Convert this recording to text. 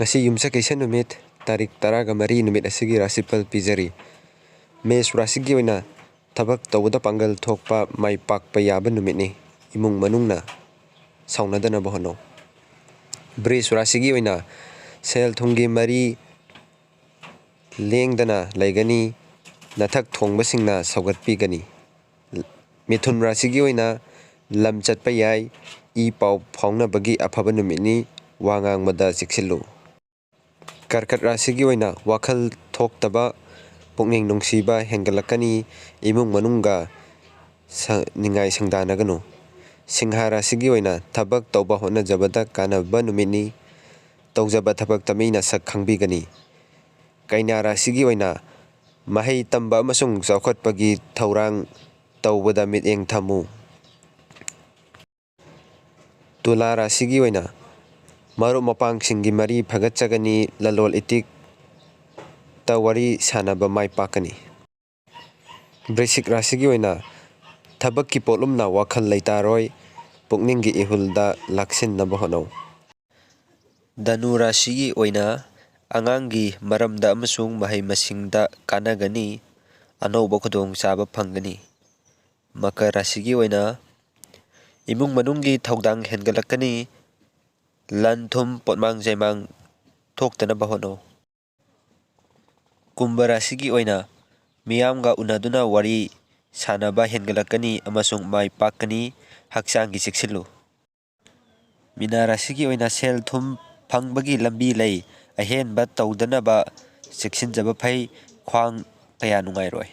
Ngasi yumsakay sa numit, tarik taraga mari numit asigi rasipal pizari. Mes rasigi oina tabak tawda panggal thokpa mai pakpa yaba numit ni imung manung na saunada na bohono. Bris rasigi oina sel thungi mari lengdana laigani nathak thongba singna saugat pigani. Mithun rasigi oina lam chatpa yai I pau phauna bagi afaba numit ni wangang mada siksilu. Karkat rasigi oina wakal thoktaba pukning nungsiba hengalakani imung manungga ningai sangdanaganu. Singha rasigi oina tabak tawba hotnajabada kanaba numit ni tawjaba tabak tamina sak khangbigani. Kaina rasigi oina mahai tamba amasung chawkhatpagi thaurang tawbada mityeng thamu. Tula rasigi oina marup mapangsingi mari phagatchagani lalol itik tawari sanaba mai pakani. Brisik rasigi oina thabakki polumna wakal leitaroi pukninggi ihulda laksinaba hono. Danu rasigi oina anganggi maramda amasung mahai masingda kanagani anauba khudong chaba phangani. Makar rasigi oina imung manunggi thaudang hengalakani lan thum potmang jaimang thoktanaba hono. Kumbha rasigi oina miyamga unaduna wari sanaba hengalakani amasung mai pakani hakchanggi cheksilu. Mina rasigi oina sel thum phangbagi lambi lei ahenba tawdanaba cheksinjaba phai khwang kaya nungairoi.